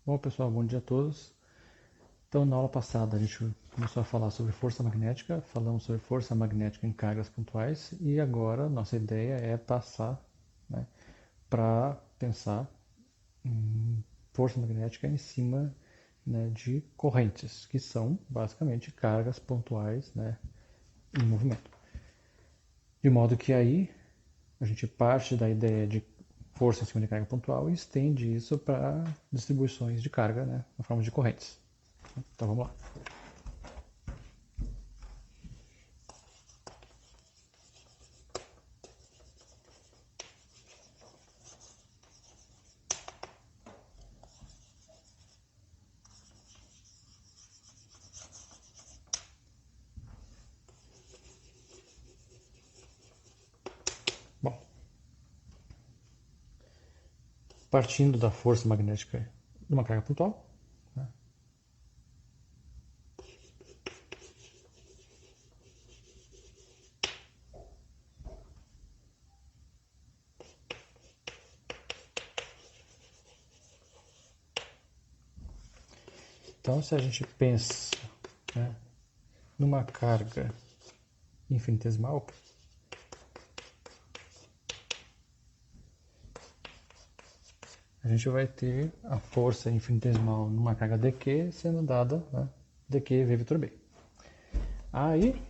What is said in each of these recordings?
Bom, pessoal, bom dia a todos. Então, na aula passada, a gente começou a falar sobre força magnética, falamos sobre força magnética em cargas pontuais, e agora nossa ideia é passar, né, para pensar em força magnética em cima, né, de correntes, que são basicamente cargas pontuais, né, em movimento. De modo que aí a gente parte da ideia de força em cima de carga pontual e estende isso para distribuições de carga, né, na forma de correntes. Então vamos lá. Bom, partindo da força magnética de uma carga pontual, né? Então, se a gente pensa, né, numa carga infinitesimal, a gente vai ter a força infinitesimal numa carga dq sendo dada, né, dq v vetor b. Aí,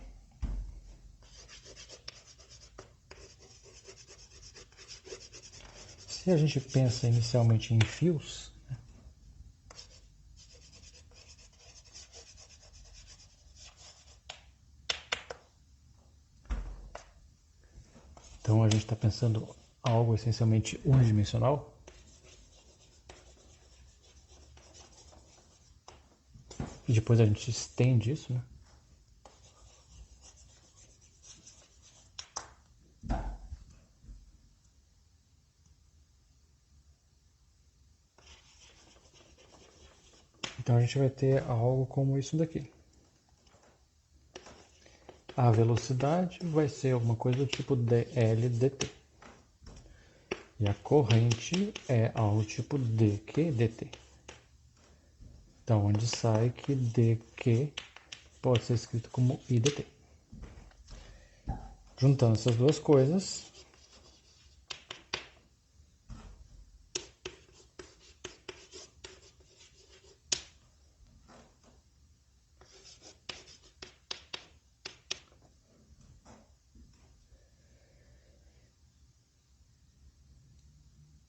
se a gente pensa inicialmente em fios, então a gente está pensando algo essencialmente unidimensional. E depois a gente estende isso, né? Então a gente vai ter algo como isso daqui. A velocidade vai ser alguma coisa do tipo dl dt. E a corrente é algo tipo dq dt. Então, onde sai que dq pode ser escrito como I dt. Juntando essas duas coisas,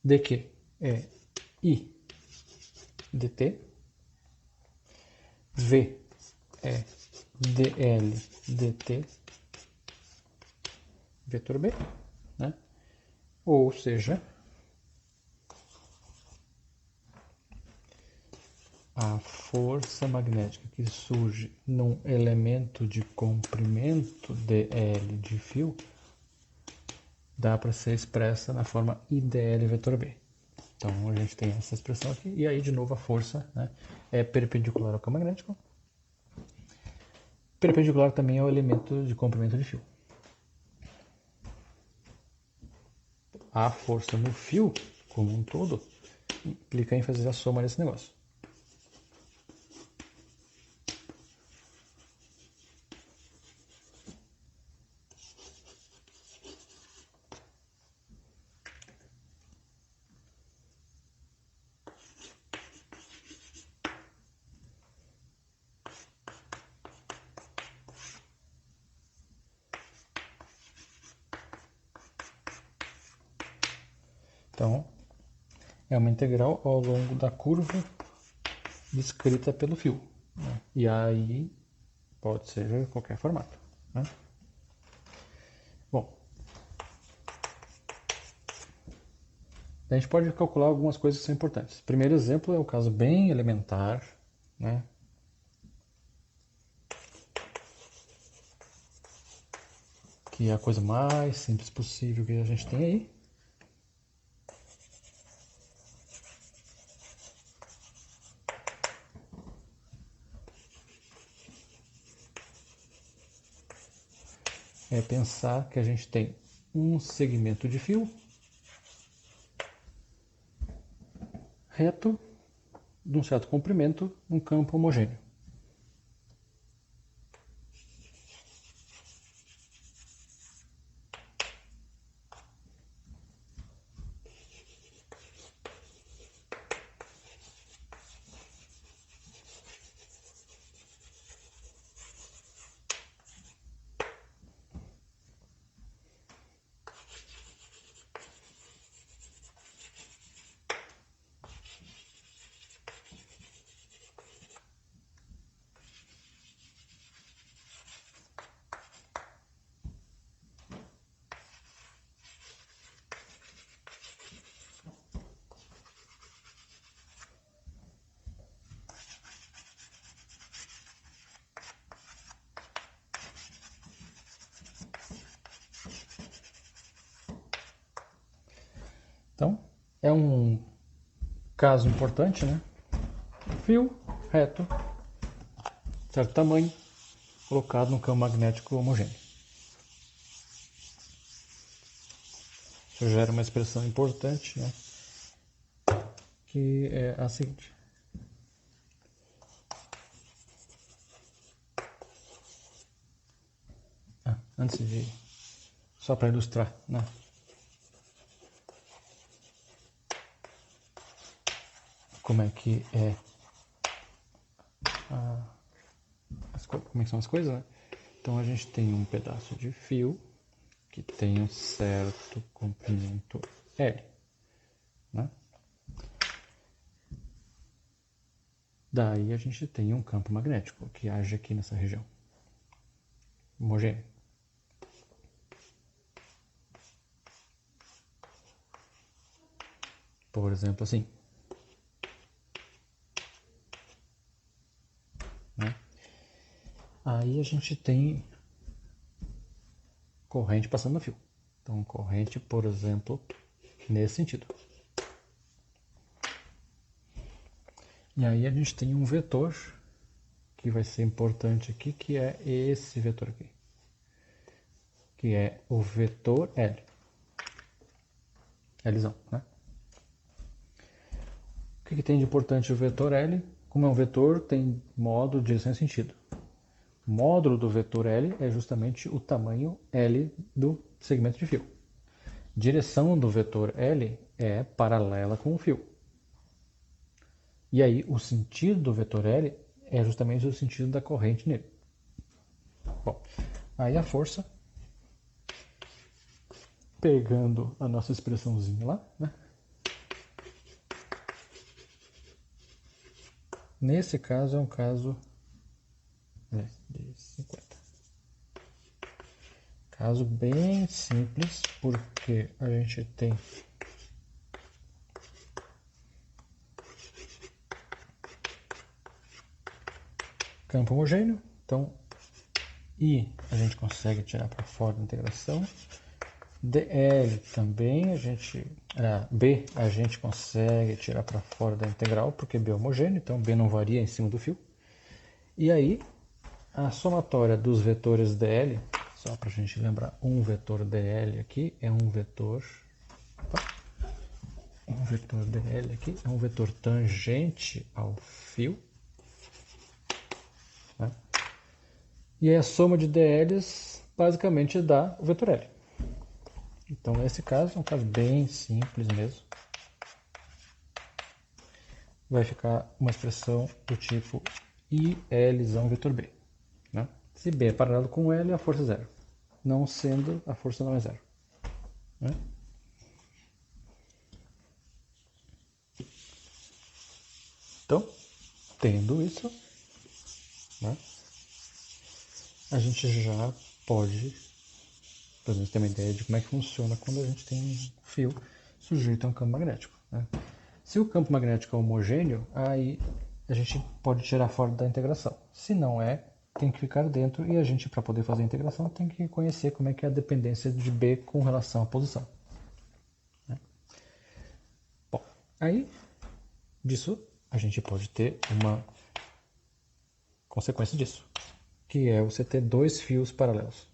dq é I dt, v é dl dt vetor b, né? Ou seja, a força magnética que surge num elemento de comprimento dl de fio dá para ser expressa na forma IDL vetor B. Então a gente tem essa expressão aqui, e aí de novo a força, né, é perpendicular ao campo magnético. Perpendicular também ao elemento de comprimento de fio. A força no fio, como um todo, implica em fazer a soma desse negócio. Então, é uma integral ao longo da curva descrita pelo fio, né? E aí pode ser qualquer formato, né? Bom, a gente pode calcular algumas coisas que são importantes. O primeiro exemplo é o caso bem elementar, né? Que é a coisa mais simples possível que a gente tem aí. É pensar que a gente tem um segmento de fio reto de um certo comprimento um campo homogêneo. Então, é um caso importante, né? Fio reto, certo tamanho, colocado num campo magnético homogêneo. Isso gera uma expressão importante, né? Que é a seguinte. Antes de... Só para ilustrar, né? Como é que é como é que são as coisas, né? Então a gente tem um pedaço de fio que tem um certo comprimento L, né? Daí a gente tem um campo magnético que age aqui nessa região homogêneo. Por exemplo, assim, né? Aí a gente tem corrente passando no fio. Então, corrente, por exemplo, nesse sentido. E aí a gente tem um vetor que vai ser importante aqui, que é esse vetor aqui, que é o vetor L. Lzão, né? O que tem de importante o vetor L? Como é um vetor, tem módulo, direção e sentido. O módulo do vetor L é justamente o tamanho L do segmento de fio. Direção do vetor L é paralela com o fio. E aí o sentido do vetor L é justamente o sentido da corrente nele. Bom, aí a força, pegando a nossa expressãozinha lá, né? Nesse caso é um caso de 50. Caso bem simples, porque a gente tem campo homogêneo, então I a gente consegue tirar para fora da integração, dl também B a gente consegue tirar para fora da integral, porque B é homogêneo, então B não varia em cima do fio. E aí a somatória dos vetores dl, só para a gente lembrar, um vetor dl aqui é um vetor dl aqui é um vetor tangente ao fio, né? E aí a soma de dl's basicamente dá o vetor L. Então nesse caso é um caso bem simples mesmo. Vai ficar uma expressão do tipo ILzão vetor B, né? Se B é paralelo com L, a força é zero. Não sendo, a força não é zero, né? Então, tendo isso, né, a gente já pode, pelo menos, ter uma ideia de como é que funciona quando a gente tem um fio sujeito a um campo magnético, né? Se o campo magnético é homogêneo, aí a gente pode tirar fora da integração. Se não é, tem que ficar dentro, e a gente, para poder fazer a integração, tem que conhecer como é que é a dependência de B com relação à posição, né? Bom, aí disso a gente pode ter uma consequência disso, que é você ter dois fios paralelos.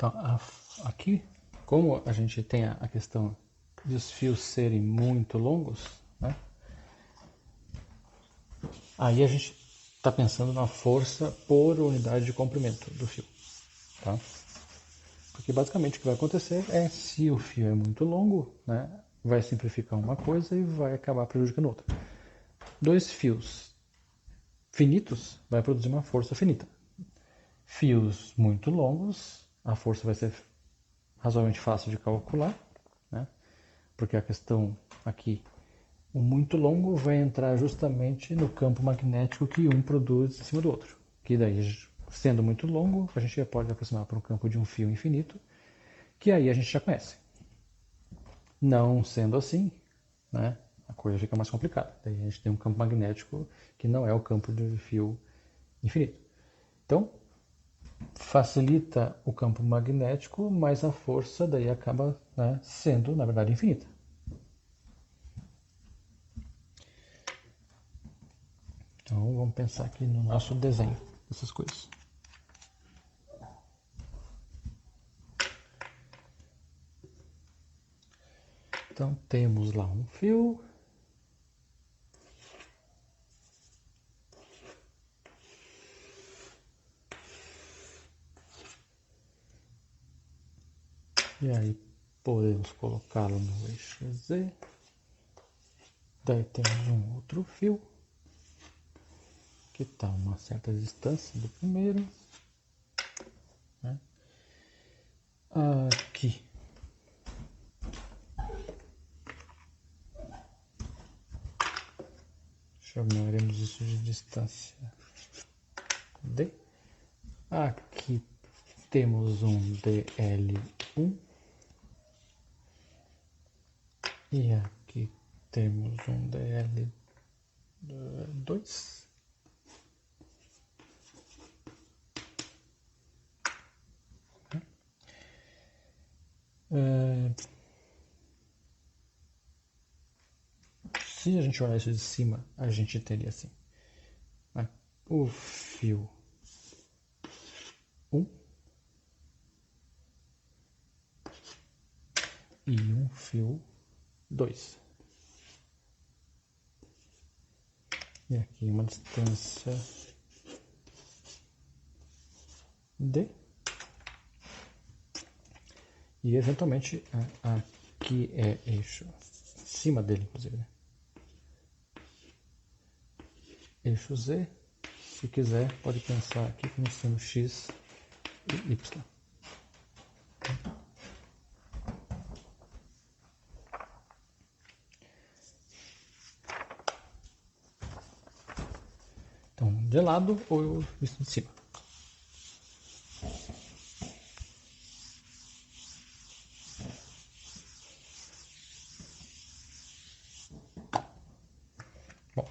Então, aqui, como a gente tem a questão de os fios serem muito longos, né? Aí a gente está pensando na força por unidade de comprimento do fio, tá? Porque basicamente o que vai acontecer é, se o fio é muito longo, né, vai simplificar uma coisa e vai acabar prejudicando outra. Dois fios finitos vai produzir uma força finita. Fios muito longos, a força vai ser razoavelmente fácil de calcular, né? Porque a questão aqui, o muito longo vai entrar justamente no campo magnético que um produz em cima do outro. Que daí, sendo muito longo, a gente já pode aproximar para um campo de um fio infinito, que aí a gente já conhece. Não sendo assim, né, a coisa fica mais complicada. Daí a gente tem um campo magnético que não é o campo de fio infinito. Então, facilita o campo magnético, mas a força daí acaba, né, sendo, na verdade, infinita. Então, vamos pensar aqui no nosso desenho dessas coisas. Então, temos lá um fio. E aí, podemos colocá-lo no eixo Z. Daí temos um outro fio, que está a uma certa distância do primeiro. Né? Aqui. Chamaremos isso de distância D. Aqui temos um DL1. E aqui temos um DL2. Se a gente olhar isso de cima, a gente teria assim, né, o fio 1 e um fio 2. E aqui uma distância D. E eventualmente aqui é eixo, em cima dele inclusive, né? Eixo Z, se quiser pode pensar aqui como sendo X e Y. Então, de lado ou visto de cima. Bom,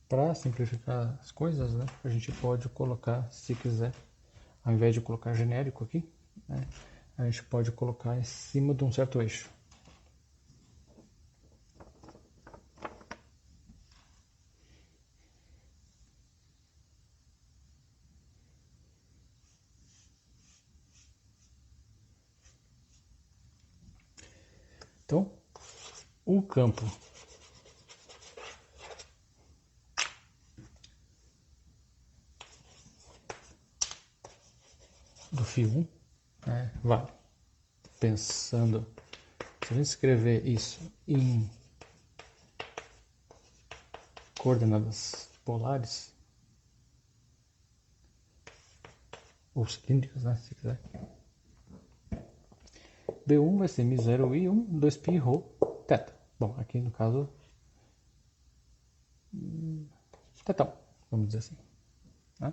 para simplificar as coisas, né, a gente pode colocar, se quiser, ao invés de colocar genérico aqui, né, a gente pode colocar em cima de um certo eixo. Então, o campo do fio 1, né, vai pensando, se a gente escrever isso em coordenadas polares, ou cilíndricas, né, se quiser, B1 vai ser μ0I1, 2π ρ θ. Bom, aqui no caso, tetão, vamos dizer assim. Né?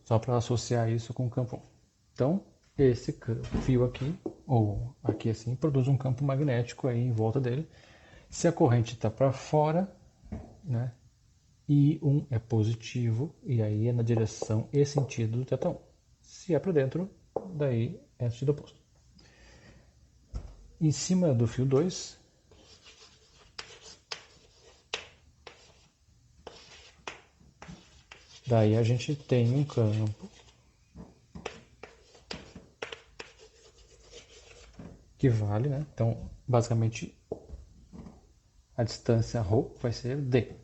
Só para associar isso com o campo 1. Então, esse fio aqui, ou aqui assim, produz um campo magnético aí em volta dele. Se a corrente está para fora, né, I1 é positivo, e aí é na direção e sentido do θ1. Se é para dentro, daí é sentido oposto. Em cima do fio 2, daí a gente tem um campo que vale, né? Então, basicamente, a distância ρ vai ser d.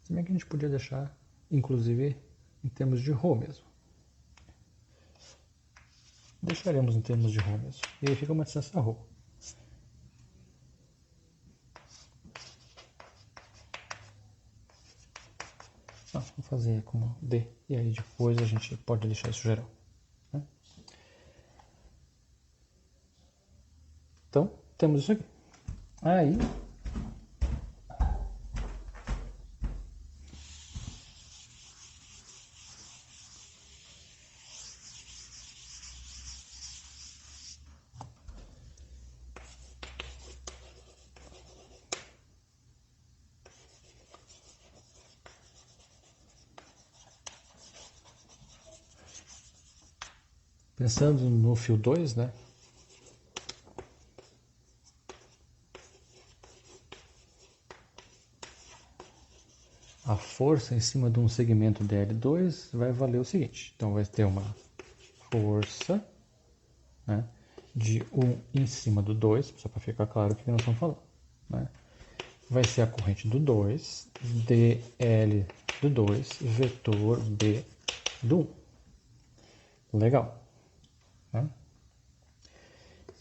Se bem que a gente podia deixar, inclusive, em termos de ρ mesmo. Deixaremos em termos de ρ mesmo. E aí fica uma distância ρ. Vou fazer com D. E aí depois a gente pode deixar isso geral. Né? Então, temos isso aqui. Aí, pensando no fio 2, né? A força em cima de um segmento DL2 vai valer o seguinte. Então vai ter uma força, né, de 1 em cima do 2, só para ficar claro o que nós estamos falando. Né? Vai ser a corrente do 2, dl do 2, vetor B do 1. Legal. Né?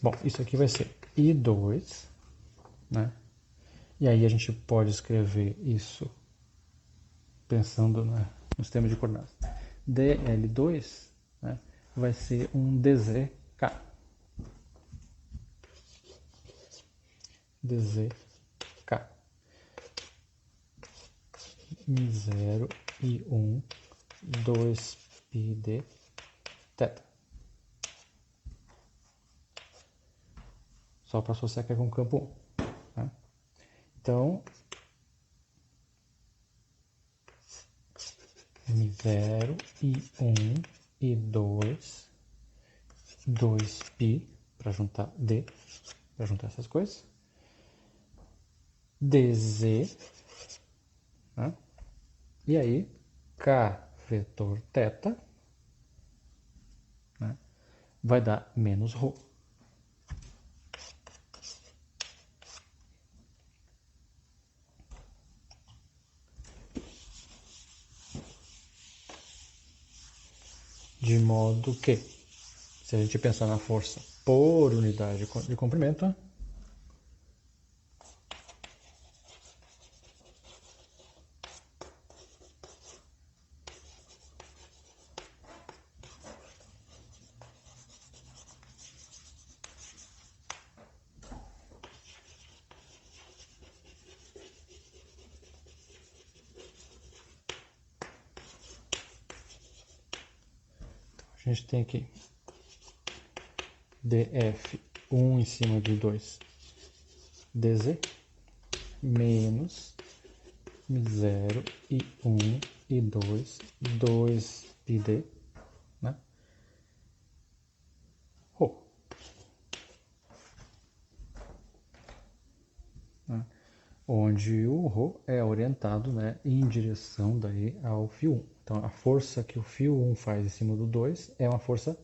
Bom, isso aqui vai ser I2, né? E aí a gente pode escrever isso pensando, né, no sistema de coordenadas. dl2, né, vai ser um dzk. dzk. I0, I1, 2πd θ. Só para associar que é com o campo 1. Né? Então, I0, I1, I2, 2π, para juntar D, para juntar essas coisas, dz, né? E aí, K vetor θ, né, vai dar menos ρ. De modo que, se a gente pensar na força por unidade de comprimento, a gente tem aqui df 1 em cima de 2 dz menos I0, I1, I2, 2πd, né? ρ. Né? Onde o ρ é orientado, né, em direção daí ao fio 1. Então, a força que o fio 1 faz em cima do 2 é uma força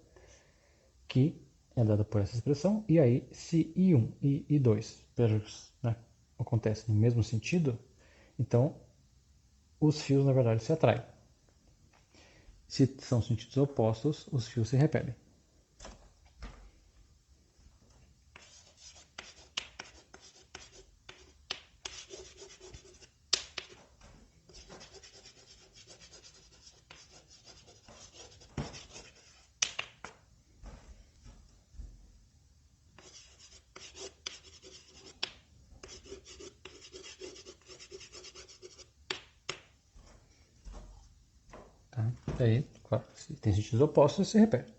que é dada por essa expressão. E aí, se I1 e I2, né, acontecem no mesmo sentido, então os fios, na verdade, se atraem. Se são sentidos opostos, os fios se repelem. Tá? Daí, claro, se tem sentidos opostos, se repele.